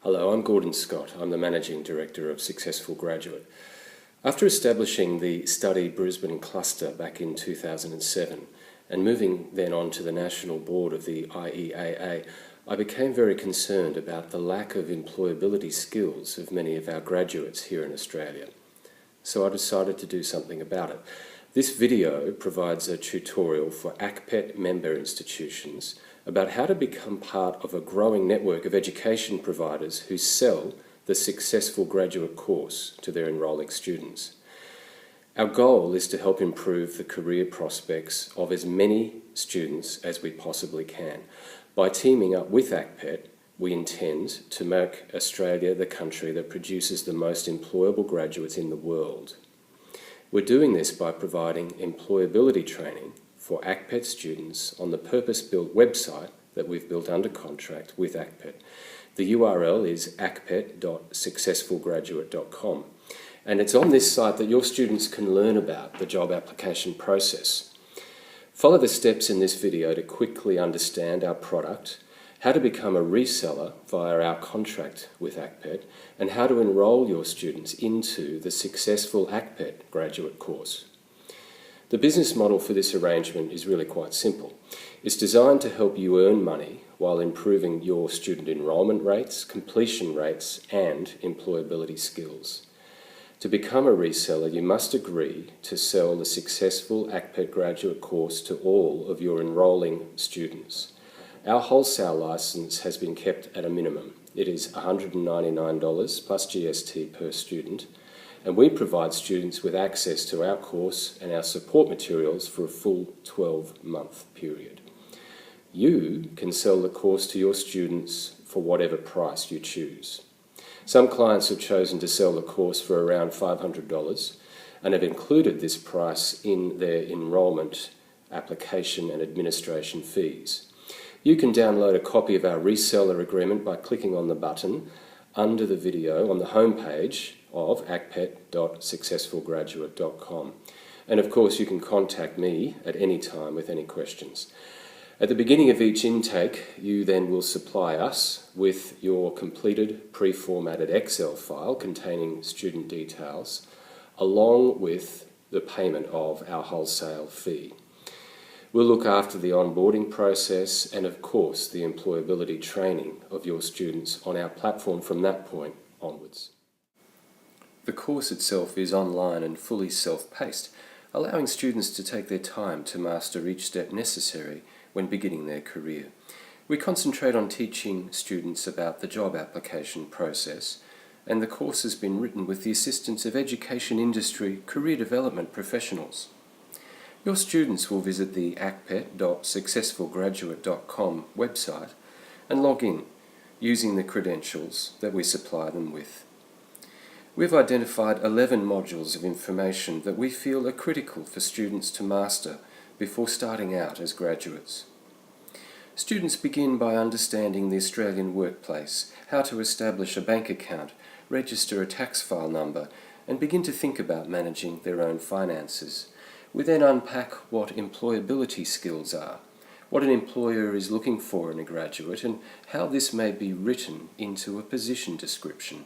Hello, I'm Gordon Scott. I'm the Managing Director of Successful Graduate. After establishing the Study Brisbane cluster back in 2007 and moving then on to the National Board of the IEAA, I became very concerned about the lack of employability skills of many of our graduates here in Australia. So I decided to do something about it. This video provides a tutorial for ACPET member institutions about how to become part of a growing network of education providers who sell the Successful Graduate course to their enrolling students. Our goal is to help improve the career prospects of as many students as we possibly can. By teaming up with ACPET, we intend to make Australia the country that produces the most employable graduates in the world. We're doing this by providing employability training for ACPET students on the purpose-built website that we've built under contract with ACPET. The URL is acpet.successfulgraduate.com, and it's on this site that your students can learn about the job application process. Follow the steps in this video to quickly understand our product, how to become a reseller via our contract with ACPET, and how to enrol your students into the Successful ACPET graduate course. The business model for this arrangement is really quite simple. It's designed to help you earn money while improving your student enrolment rates, completion rates, and employability skills. To become a reseller, you must agree to sell the Successful ACPET graduate course to all of your enrolling students. Our wholesale license has been kept at a minimum. It is $199 plus GST per student, and we provide students with access to our course and our support materials for a full 12-month period. You can sell the course to your students for whatever price you choose. Some clients have chosen to sell the course for around $500 and have included this price in their enrolment application and administration fees. You can download a copy of our reseller agreement by clicking on the button under the video on the homepage of acpet.successfulgraduate.com. And of course you can contact me at any time with any questions. At the beginning of each intake, you then will supply us with your completed pre-formatted Excel file containing student details, along with the payment of our wholesale fee. We'll look after the onboarding process and of course the employability training of your students on our platform from that point onwards. The course itself is online and fully self-paced, allowing students to take their time to master each step necessary when beginning their career. We concentrate on teaching students about the job application process, and the course has been written with the assistance of education industry career development professionals. Your students will visit the acpet.successfulgraduate.com website and log in using the credentials that we supply them with. We've identified 11 modules of information that we feel are critical for students to master before starting out as graduates. Students begin by understanding the Australian workplace, how to establish a bank account, register a tax file number, and begin to think about managing their own finances. We then unpack what employability skills are, what an employer is looking for in a graduate, and how this may be written into a position description.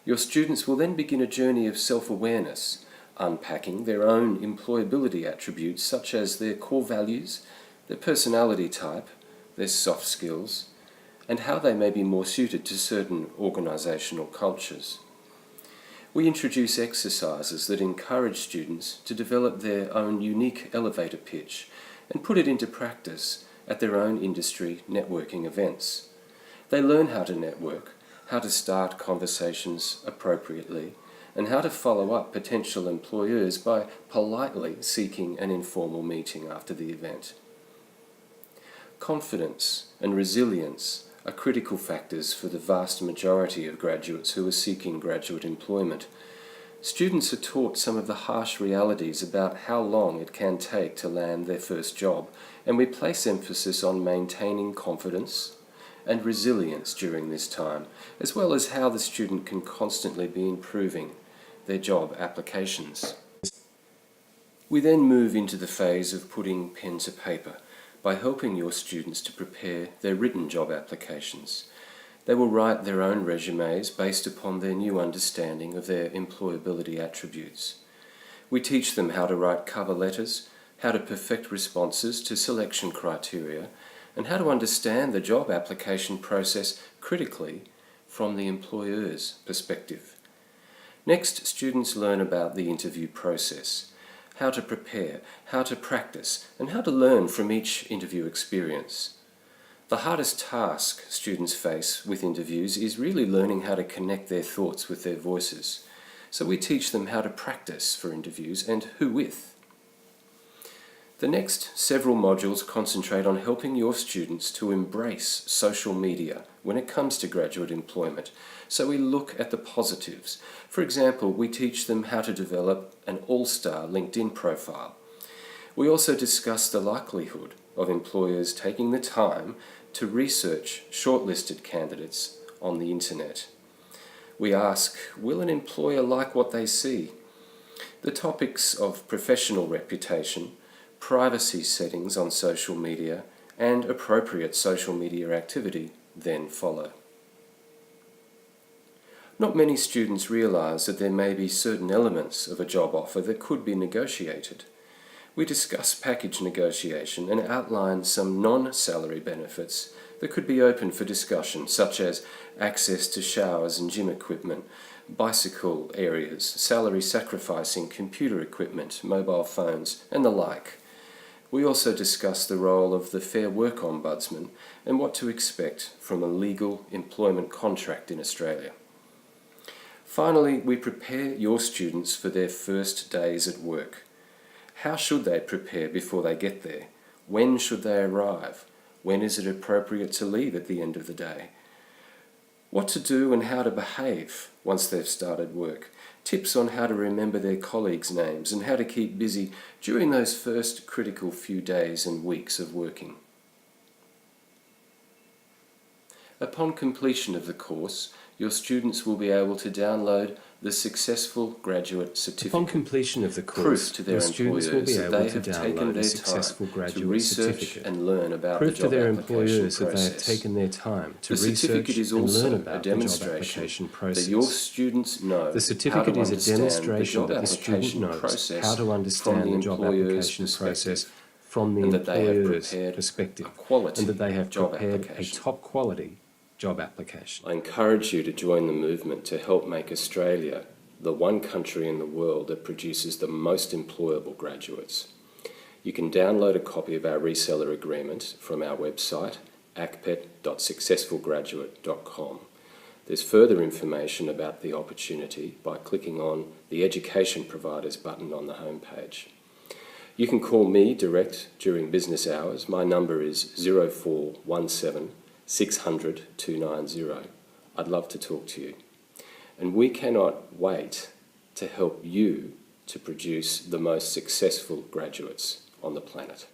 Your students will then begin a journey of self-awareness, unpacking their own employability attributes such as their core values, their personality type, their soft skills, and how they may be more suited to certain organisational cultures. We introduce exercises that encourage students to develop their own unique elevator pitch and put it into practice at their own industry networking events. They learn how to network, how to start conversations appropriately, and how to follow up potential employers by politely seeking an informal meeting after the event. Confidence and resilience are critical factors for the vast majority of graduates who are seeking graduate employment. Students are taught some of the harsh realities about how long it can take to land their first job, and we place emphasis on maintaining confidence and resilience during this time, as well as how the student can constantly be improving their job applications. We then move into the phase of putting pen to paper by helping your students to prepare their written job applications. They will write their own resumes based upon their new understanding of their employability attributes. We teach them how to write cover letters, how to perfect responses to selection criteria, and how to understand the job application process critically from the employer's perspective. Next, students learn about the interview process, how to prepare, how to practice, and how to learn from each interview experience. The hardest task students face with interviews is really learning how to connect their thoughts with their voices. So we teach them how to practice for interviews and who with. The next several modules concentrate on helping your students to embrace social media when it comes to graduate employment. So we look at the positives. For example, we teach them how to develop an all-star LinkedIn profile. We also discuss the likelihood of employers taking the time to research shortlisted candidates on the internet. We ask, will an employer like what they see? The topics of professional reputation, privacy settings on social media, and appropriate social media activity then follow. Not many students realise that there may be certain elements of a job offer that could be negotiated. We discuss package negotiation and outline some non-salary benefits that could be open for discussion, such as access to showers and gym equipment, bicycle areas, salary sacrificing computer equipment, mobile phones, and the like. We also discuss the role of the Fair Work Ombudsman and what to expect from a legal employment contract in Australia. Finally, we prepare your students for their first days at work. How should they prepare before they get there? When should they arrive? When is it appropriate to leave at the end of the day? What to do and how to behave once they've started work. Tips on how to remember their colleagues' names and how to keep busy during those first critical few days and weeks of working. Upon completion of the course, your students will be able to download the Successful Graduate Certificate. Upon completion of the course, Proof to their employers that they have taken their time to research and learn about the job application process. The certificate is also a demonstration that your students know how to understand the job application process from the employer's perspective, and that they have prepared a quality job application. top quality job application. I encourage you to join the movement to help make Australia the one country in the world that produces the most employable graduates. You can download a copy of our reseller agreement from our website, acpet.successfulgraduate.com. There's further information about the opportunity by clicking on the Education Providers button on the homepage. You can call me direct during business hours. My number is 0417 600 290. I'd love to talk to you. And we cannot wait to help you to produce the most successful graduates on the planet.